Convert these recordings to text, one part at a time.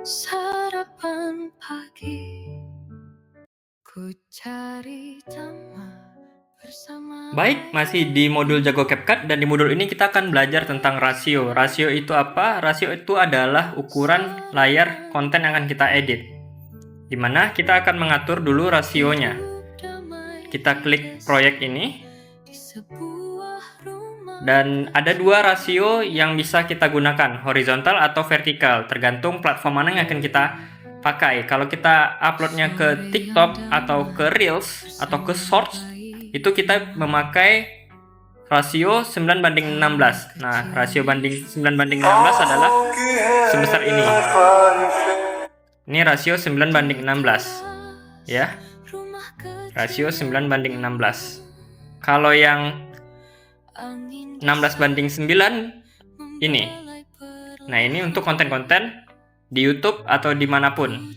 Sarapan pagi, ku cari taman bersama. Baik, masih di modul Jago CapCut, dan di modul ini kita akan belajar tentang rasio. Rasio itu apa? Rasio itu adalah ukuran layar konten yang akan kita edit, dimana kita akan mengatur dulu rasionya. Kita klik proyek ini, dan ada dua rasio yang bisa kita gunakan, horizontal atau vertikal, tergantung platform mana yang akan kita pakai. Kalau kita uploadnya ke TikTok atau ke Reels atau ke Shorts, itu kita memakai rasio 9:16. Nah, rasio 9:16 adalah sebesar ini. Ini rasio 9:16, ya. Rasio 9:16. Kalau yang 16:9 ini. Nah, ini untuk konten-konten di YouTube atau dimanapun,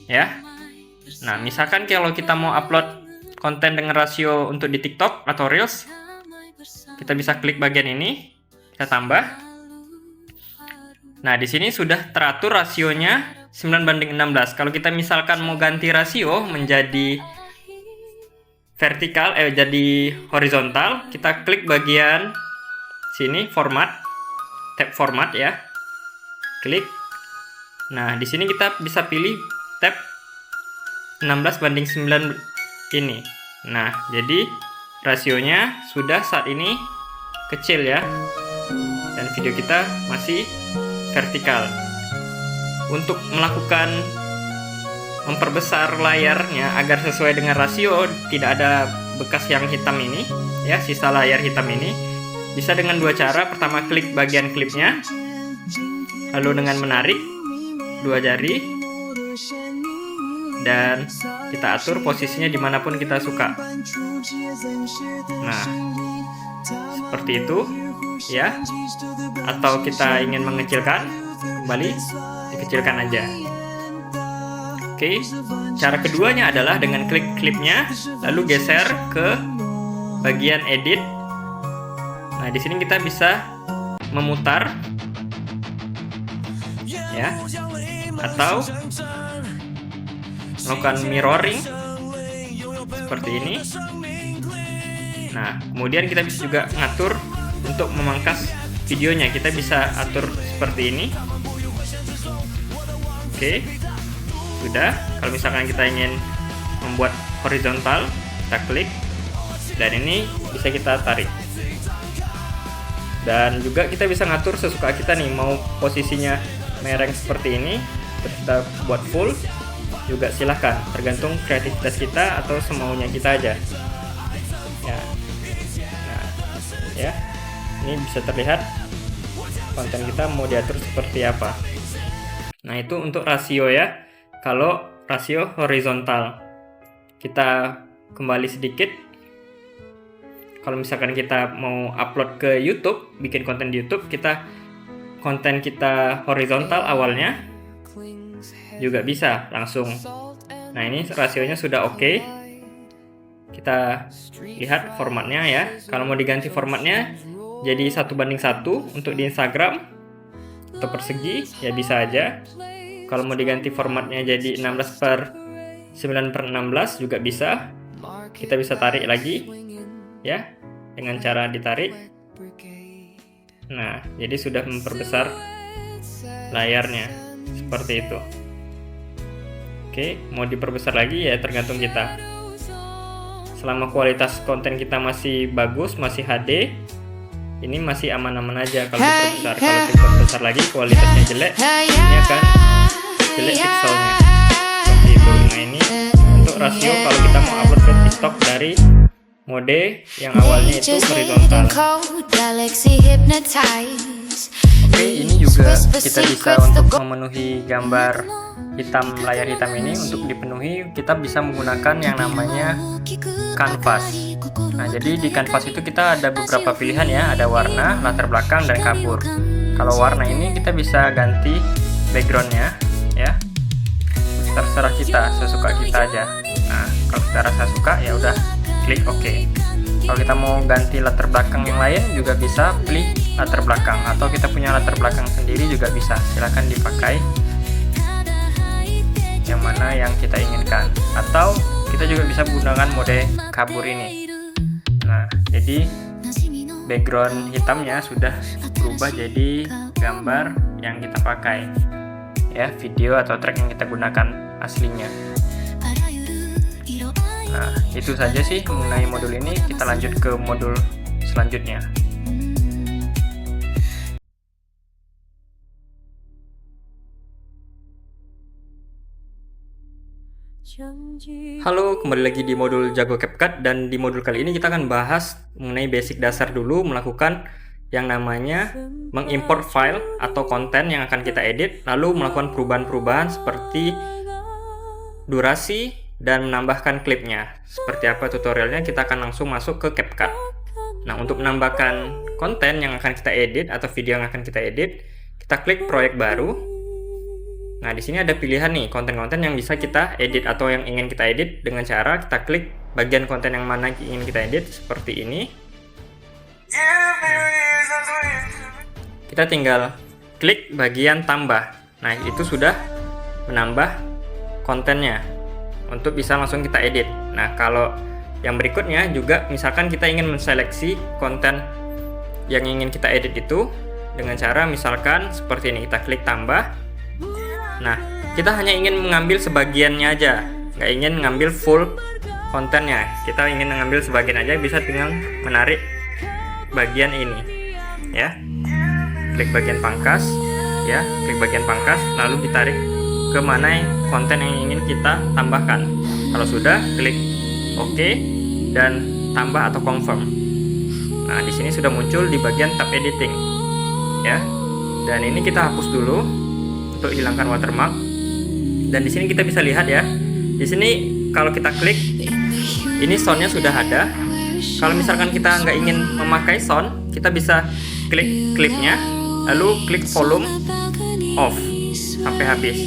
ya. Nah, misalkan kalau kita mau upload konten dengan rasio untuk di TikTok atau Reels, kita bisa klik bagian ini, kita tambah. Nah, di sini sudah teratur rasionya 9:16. Kalau kita misalkan mau ganti rasio menjadi vertikal, jadi horizontal, kita klik bagian sini, format, tab format, ya. Klik. Nah, di sini kita bisa pilih tab 16:9 ini. Nah, jadi rasionya sudah saat ini kecil, ya. Dan video kita masih vertikal. Untuk melakukan memperbesar layarnya agar sesuai dengan rasio, tidak ada bekas yang hitam ini, ya, sisa layar hitam ini, bisa dengan dua cara. Pertama, klik bagian klipnya, lalu dengan menarik dua jari, dan kita atur posisinya dimanapun kita suka. Nah, seperti itu, ya. Atau kita ingin mengecilkan, kembali dikecilkan aja. Oke, cara keduanya adalah dengan klik klipnya, lalu geser ke bagian edit. Nah, di sini kita bisa memutar, ya, atau melakukan mirroring seperti ini. Nah, kemudian kita bisa juga ngatur untuk memangkas videonya. Kita bisa atur seperti ini. Oke, sudah. Kalau misalkan kita ingin membuat horizontal, kita klik, dan ini bisa kita tarik. Dan juga kita bisa ngatur sesuka kita nih, mau posisinya mereng seperti ini, terus kita buat full, juga silahkan, tergantung kreativitas kita atau semaunya kita aja, ya. Nah, ya, ini bisa terlihat konten kita mau diatur seperti apa. Nah, itu untuk rasio, ya. Kalau rasio horizontal, kita kembali sedikit. Kalau misalkan kita mau upload ke YouTube, bikin konten di YouTube, konten kita horizontal awalnya, juga bisa langsung. Nah, ini rasionya sudah oke. Kita lihat formatnya, ya. Kalau mau diganti formatnya jadi 1:1 untuk di Instagram atau persegi, ya bisa aja. Kalau mau diganti formatnya jadi 16:9/16 juga bisa. Kita bisa tarik lagi, ya, dengan cara ditarik. Nah, jadi sudah memperbesar layarnya seperti itu. Oke, mau diperbesar lagi, ya tergantung kita. Selama kualitas konten kita masih bagus, masih HD, ini masih aman-aman aja kalau diperbesar. Kalau diperbesar lagi kualitasnya jelek, ini akan jelek pixelnya seperti itu. Nah, ini untuk rasio kalau kita mau upload ke TikTok dari mode yang awalnya itu horizontal. Oke, ini juga kita bisa untuk memenuhi gambar hitam, layar hitam ini. Untuk dipenuhi kita bisa menggunakan yang namanya kanvas. Nah, jadi di kanvas itu kita ada beberapa pilihan, ya, ada warna, latar belakang, dan kabur. Kalau warna ini kita bisa ganti backgroundnya, ya, terserah kita, sesuka kita aja. Nah, kalau kita rasa suka, ya udah klik OK. Kalau kita mau ganti latar belakang yang lain juga bisa pilih latar belakang, atau kita punya latar belakang sendiri juga bisa, silahkan dipakai. yang mana yang kita inginkan, atau kita juga bisa menggunakan mode kabur ini. Nah, jadi background hitamnya sudah berubah jadi gambar yang kita pakai, ya, video atau track yang kita gunakan aslinya. Nah, itu saja sih mengenai modul ini. Kita lanjut ke modul selanjutnya. Halo, kembali lagi di modul Jago CapCut, dan di modul kali ini kita akan bahas mengenai basic dasar dulu melakukan yang namanya mengimport file atau konten yang akan kita edit, lalu melakukan perubahan-perubahan seperti durasi dan menambahkan klipnya. Seperti apa tutorialnya, kita akan langsung masuk ke CapCut. Nah, untuk menambahkan konten yang akan kita edit atau video yang akan kita edit, kita klik proyek baru. Nah, di sini ada pilihan nih, konten-konten yang bisa kita edit atau yang ingin kita edit dengan cara kita klik bagian konten yang mana ingin kita edit seperti ini. Kita tinggal klik bagian tambah. Nah, itu sudah menambah kontennya untuk bisa langsung kita edit. Nah, kalau yang berikutnya juga misalkan kita ingin menseleksi konten yang ingin kita edit itu dengan cara misalkan seperti ini, kita klik tambah. Nah, kita hanya ingin mengambil sebagiannya aja, nggak ingin mengambil full kontennya. Kita ingin mengambil sebagian aja, bisa dengan menarik bagian ini, ya. Klik bagian pangkas, ya, klik bagian pangkas, lalu ditarik ke mana konten yang ingin kita tambahkan. Kalau sudah, klik OK dan tambah atau confirm. Nah, di sini sudah muncul di bagian tab editing, ya. Dan ini kita hapus dulu untuk hilangkan watermark. Dan di sini kita bisa lihat ya. Di sini kalau kita klik, ini soundnya sudah ada. Kalau misalkan kita nggak ingin memakai sound, kita bisa klik klipnya, lalu klik volume off sampai habis.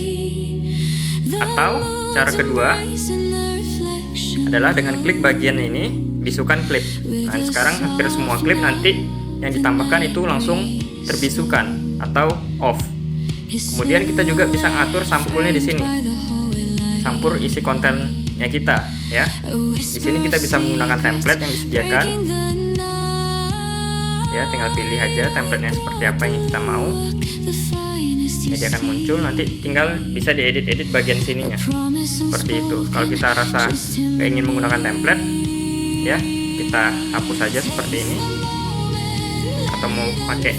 Atau cara kedua adalah dengan klik bagian ini, bisukan klip. Nah, sekarang hampir semua klip nanti yang ditambahkan itu langsung terbisukan atau off. Kemudian kita juga bisa ngatur sampulnya di sini, sampul isi kontennya kita, ya. Di sini kita bisa menggunakan template yang disediakan, ya. Tinggal pilih aja templatenya seperti apa yang kita mau. Jadi akan muncul, nanti tinggal bisa diedit-edit bagian sininya, seperti itu. Kalau kita rasa nggak ingin menggunakan template, ya, kita hapus saja seperti ini. Atau mau pakai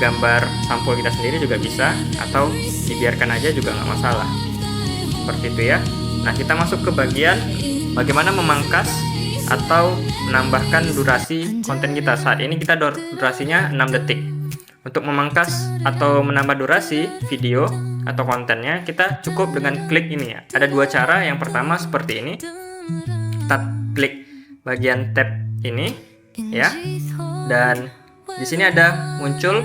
gambar sampul kita sendiri juga bisa, atau dibiarkan aja juga nggak masalah, seperti itu ya. Nah, kita masuk ke bagian bagaimana memangkas atau menambahkan durasi konten kita. Saat ini kita durasinya 6 detik. Untuk memangkas atau menambah durasi video atau kontennya, kita cukup dengan klik ini ya. Ada dua cara. Yang pertama seperti ini, kita klik bagian tab ini, ya, dan di sini ada muncul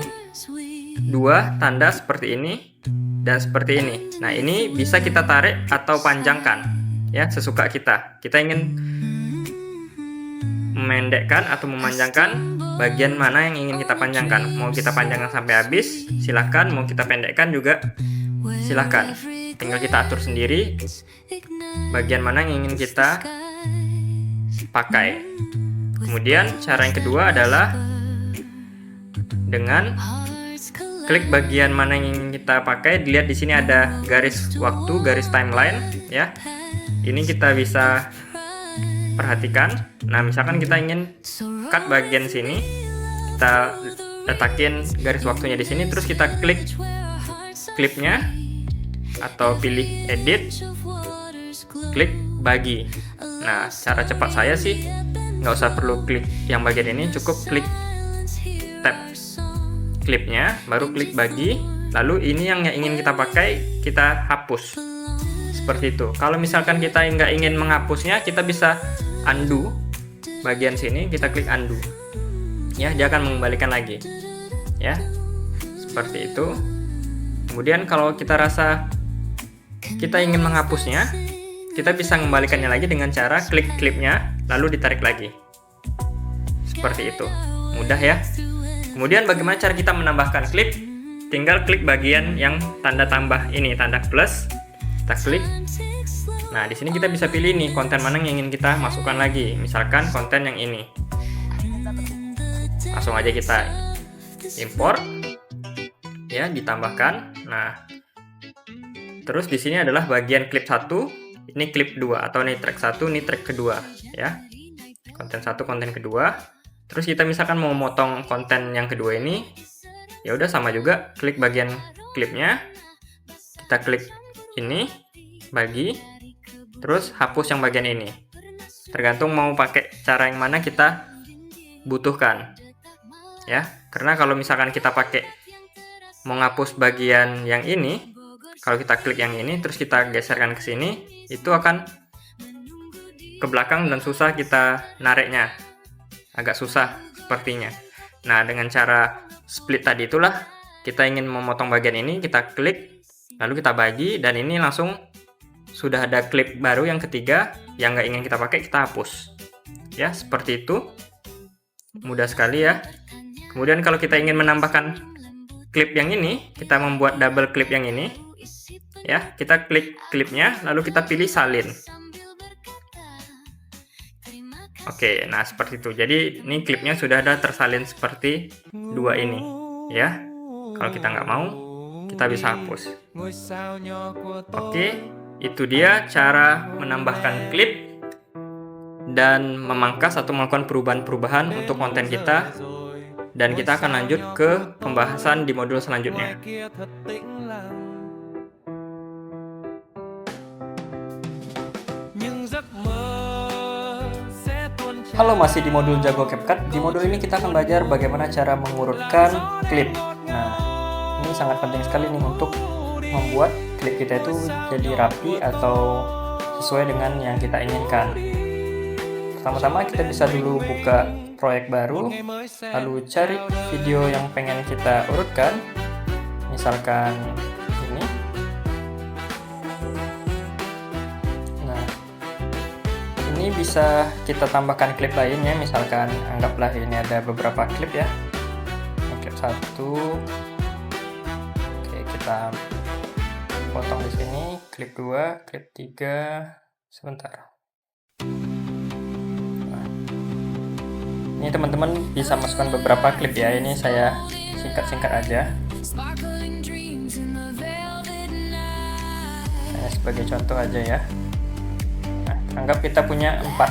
dua tanda seperti ini dan seperti ini. Nah, ini bisa kita tarik atau panjangkan, ya, sesuka kita. Kita ingin memendekkan atau memanjangkan bagian mana yang ingin kita panjangkan. Mau kita panjangkan sampai habis, silahkan. Mau kita pendekkan juga silahkan. Tinggal kita atur sendiri bagian mana yang ingin kita pakai. Kemudian cara yang kedua adalah dengan klik bagian mana yang ingin kita pakai. Dilihat di sini ada garis waktu, garis timeline, ya. Ini kita bisa perhatikan. Nah, misalkan kita ingin cut bagian sini, kita letakin garis waktunya di sini, terus kita klik klipnya atau pilih edit, klik bagi. Nah, cara cepat saya sih nggak usah perlu klik yang bagian ini, cukup klik tab klipnya, baru klik bagi, lalu ini yang ingin kita pakai kita hapus, seperti itu. Kalau misalkan kita nggak ingin menghapusnya, kita bisa undo bagian sini, kita klik undo, ya, dia akan mengembalikan lagi, ya, seperti itu. Kemudian kalau kita rasa kita ingin menghapusnya, kita bisa mengembalikannya lagi dengan cara klik klipnya lalu ditarik lagi, seperti itu. Mudah ya. Kemudian bagaimana cara kita menambahkan klip? Tinggal klik bagian yang tanda tambah ini, tanda plus, kita klik. Nah, di sini kita bisa pilih nih konten mana yang ingin kita masukkan lagi. Misalkan konten yang ini. Langsung aja kita import. Ya, ditambahkan. Nah, terus di sini adalah bagian klip 1, ini klip 2 atau ini track 1, ini track kedua, ya. Konten 1, konten kedua. Terus kita misalkan mau motong konten yang kedua ini, ya udah sama juga, klik bagian klipnya. Kita klik ini, bagi, terus hapus yang bagian ini. Tergantung mau pakai cara yang mana kita butuhkan. Ya, karena kalau misalkan kita pakai mau ngapus bagian yang ini, kalau kita klik yang ini terus kita geserkan ke sini, itu akan ke belakang dan susah kita nariknya. Agak susah sepertinya. Nah, dengan cara split tadi itulah kita ingin memotong bagian ini, kita klik, lalu kita bagi, dan ini langsung sudah ada klip baru yang ketiga yang nggak ingin kita pakai, kita hapus. Ya, seperti itu. Mudah sekali ya. Kemudian kalau kita ingin menambahkan klip yang ini, kita membuat double klip yang ini. Ya, kita klik klipnya, lalu kita pilih salin. Oke, nah seperti itu. Jadi ini klipnya sudah ada tersalin seperti dua ini, ya. Kalau kita nggak mau, kita bisa hapus. Oke, itu dia cara menambahkan klip dan memangkas atau melakukan perubahan-perubahan untuk konten kita. Dan kita akan lanjut ke pembahasan di modul selanjutnya. Halo, masih di modul Jago CapCut. Di modul ini kita akan belajar bagaimana cara mengurutkan klip. Nah, ini sangat penting sekali nih untuk membuat klip kita itu jadi rapi atau sesuai dengan yang kita inginkan. Pertama-tama kita bisa dulu buka proyek baru, lalu cari video yang pengen kita urutkan. Misalkan ini. Ini bisa kita tambahkan klip lainnya, misalkan anggaplah ini ada beberapa klip ya. Ini klip 1. Oke, kita potong di sini, klip 2, klip 3. Sebentar. Nah, ini teman-teman bisa masukkan beberapa klip ya. Ini saya singkat-singkat aja. Saya sebagai contoh aja ya. Anggap kita punya 4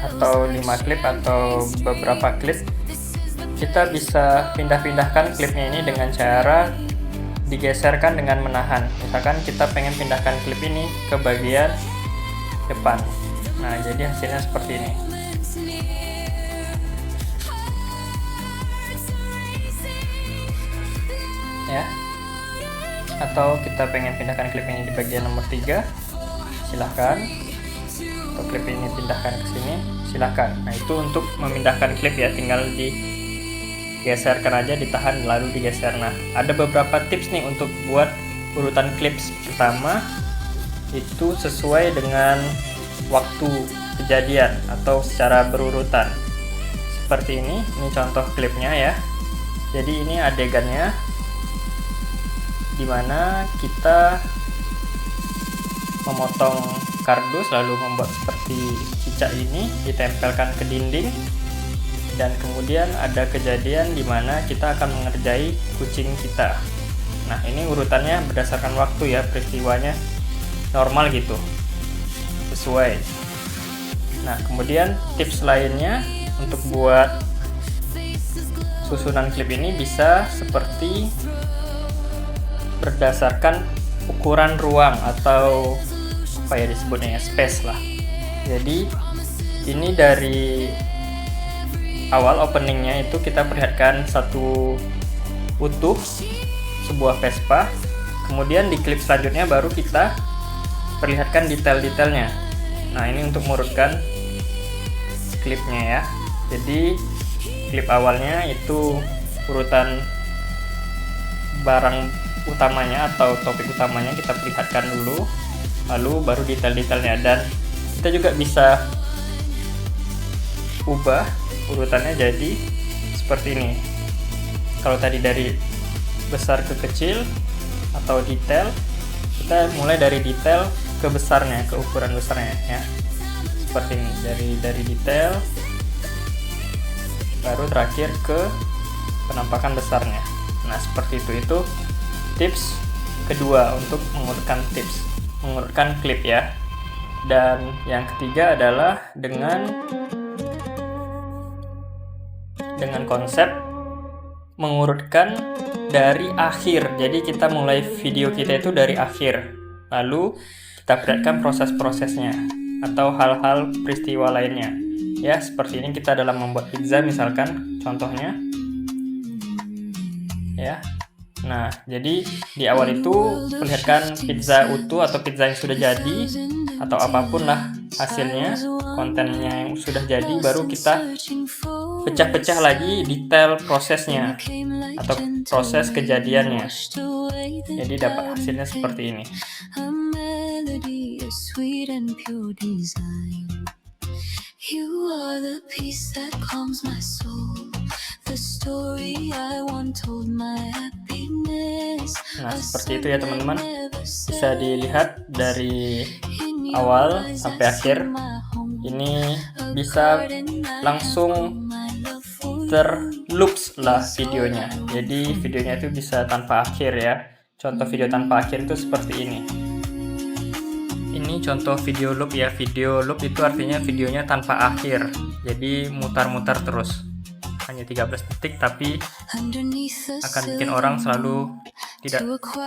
atau 5 klip atau beberapa klip. Kita bisa pindah-pindahkan klipnya ini dengan cara digeserkan dengan menahan. Misalkan kita pengen pindahkan klip ini ke bagian depan. Nah, jadi hasilnya seperti ini. Ya. Atau kita pengen pindahkan klip ini di bagian nomor 3. Silahkan. Atau klip ini pindahkan ke sini, silahkan. Nah, itu untuk memindahkan klip ya, tinggal digeserkan aja, ditahan lalu digeser. Nah, ada beberapa tips nih untuk buat urutan klip. Pertama, itu sesuai dengan waktu kejadian atau secara berurutan. Seperti ini contoh klipnya ya. Jadi ini adegannya dimana kita memotong kardus lalu membuat seperti cicak ini, ditempelkan ke dinding, dan kemudian ada kejadian di mana kita akan mengerjai kucing kita. Nah, ini urutannya berdasarkan waktu ya, peristiwanya normal gitu, sesuai. Nah, kemudian tips lainnya untuk buat susunan klip ini bisa seperti berdasarkan ukuran ruang atau apa ya disebutnya ya, space lah. Jadi ini dari awal openingnya itu kita perlihatkan satu utuh sebuah Vespa, kemudian di klip selanjutnya baru kita perlihatkan detail-detailnya. Nah, ini untuk mengurutkan klipnya ya. Jadi klip awalnya itu urutan barang utamanya atau topik utamanya kita perlihatkan dulu, lalu baru detail-detailnya, dan kita juga bisa ubah urutannya jadi seperti ini. Kalau tadi dari besar ke kecil atau detail, Kita mulai dari detail ke besarnya, ke ukuran besarnya ya. Seperti ini, dari detail baru terakhir ke penampakan besarnya. Nah, seperti itu tips kedua untuk mengurutkan klip ya. Dan yang ketiga adalah dengan konsep mengurutkan dari akhir. Jadi kita mulai video kita itu dari akhir, lalu kita perhatikan proses-prosesnya atau hal-hal peristiwa lainnya ya. Seperti ini kita dalam membuat pizza misalkan contohnya ya. Nah, jadi di awal itu perlihatkan pizza utuh atau pizza yang sudah jadi atau apapun lah hasilnya, kontennya yang sudah jadi, baru kita pecah-pecah lagi detail prosesnya atau proses kejadiannya. Jadi dapat hasilnya seperti ini. Nah, seperti itu ya teman-teman. Bisa dilihat dari awal sampai akhir. Ini bisa langsung terloops lah videonya. Jadi videonya itu bisa tanpa akhir ya. Contoh video tanpa akhir itu seperti ini. Ini contoh video loop ya. Video loop itu artinya videonya tanpa akhir. Jadi mutar-mutar terus. Hanya 13 detik tapi akan bikin orang selalu tidak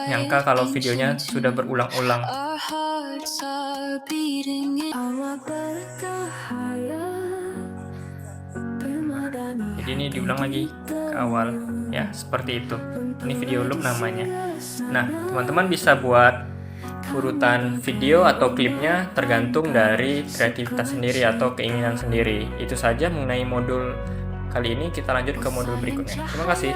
nyangka kalau videonya sudah berulang-ulang. Jadi ini diulang lagi ke awal ya, seperti itu. Ini video loop namanya. Nah, teman-teman bisa buat urutan video atau klipnya tergantung dari kreativitas sendiri atau keinginan sendiri. Itu saja mengenai modul kali ini. Kita lanjut ke modul berikutnya. Terima kasih.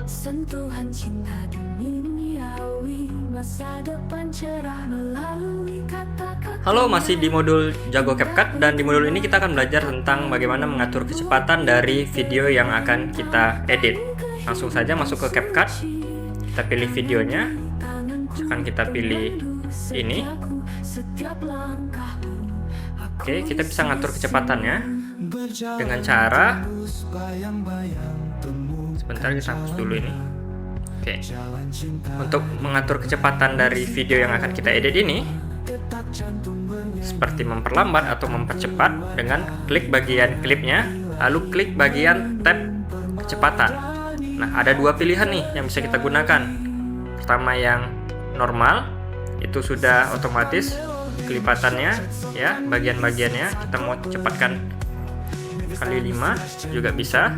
Sentuhan cinta duniawi, masa depan cerah melalui kata-kata. Halo, masih di modul Jago CapCut, dan di modul ini kita akan belajar tentang bagaimana mengatur kecepatan dari video yang akan kita edit. Langsung saja masuk ke CapCut, kita pilih videonya, akan kita pilih ini. Oke, kita bisa ngatur kecepatannya dengan cara, sebentar kita hapus dulu ini. Oke. Untuk mengatur kecepatan dari video yang akan kita edit ini, seperti memperlambat atau mempercepat dengan klik bagian klipnya, lalu klik bagian tab kecepatan. Nah, ada dua pilihan nih yang bisa kita gunakan. Pertama yang normal, itu sudah otomatis kelipatannya ya, bagian-bagiannya kita mau cepatkan kali 5 juga bisa.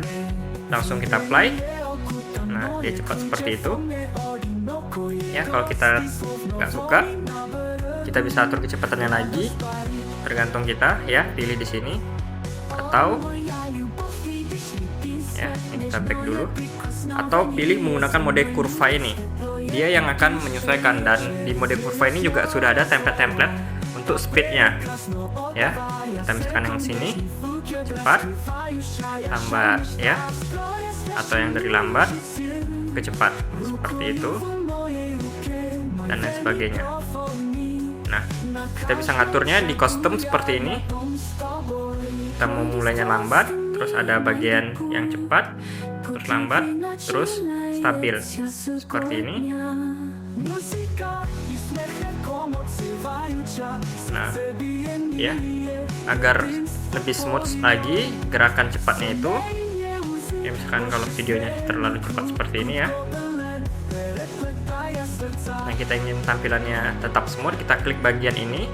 Langsung kita apply. Nah, dia cepat seperti itu ya. Kalau kita nggak suka, kita bisa atur kecepatannya lagi, tergantung kita ya, pilih di sini. Atau ya, ini kita back dulu, atau pilih menggunakan mode kurva ini. Dia yang akan menyesuaikan, dan di mode kurva ini juga sudah ada template-template untuk speednya ya. Kita misalkan yang sini cepat, lambat ya, atau yang dari lambat ke cepat, seperti itu, dan lain sebagainya. Nah, kita bisa ngaturnya di custom seperti ini. Kita mau mulainya lambat, terus ada bagian yang cepat, terus lambat, terus stabil, seperti ini. Nah ya, agar lebih smooth lagi gerakan cepatnya itu ya, misalkan kalau videonya terlalu cepat seperti ini ya. Nah, kita ingin tampilannya tetap smooth, kita klik bagian ini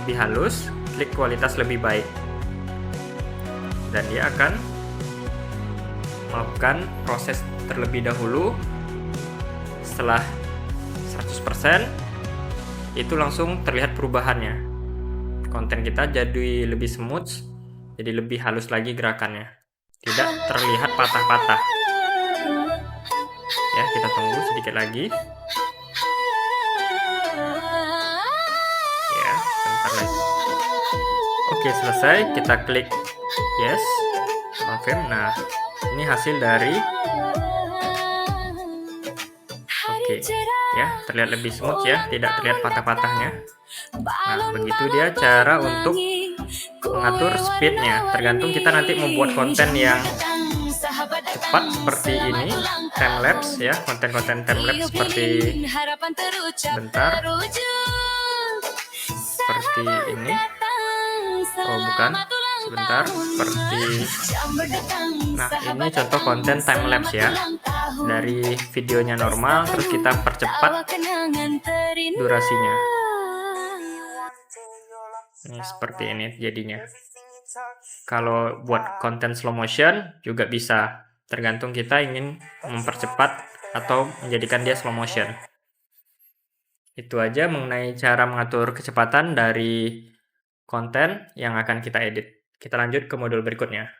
lebih halus, klik kualitas lebih baik, dan dia akan melakukan proses terlebih dahulu. Setelah 100% itu langsung terlihat perubahannya. Konten kita jadi lebih smooth, jadi lebih halus lagi gerakannya, tidak terlihat patah-patah ya. Kita tunggu sedikit lagi ya, bentar lagi. Oke, selesai. Kita klik yes, confirm. Nah, ini hasil dari Oke, ya terlihat lebih smooth ya, tidak terlihat patah-patahnya. Nah, begitu dia cara untuk mengatur speednya. Tergantung kita nanti membuat konten yang cepat seperti ini, time lapse ya, konten-konten time lapse seperti sebentar, seperti ini. Oh bukan, sebentar, seperti. Nah ini contoh konten time lapse ya, dari videonya normal terus kita percepat durasinya. Ini seperti ini jadinya. Kalau buat konten slow motion juga bisa, tergantung kita ingin mempercepat atau menjadikan dia slow motion. Itu aja mengenai cara mengatur kecepatan dari konten yang akan kita edit. Kita lanjut ke modul berikutnya.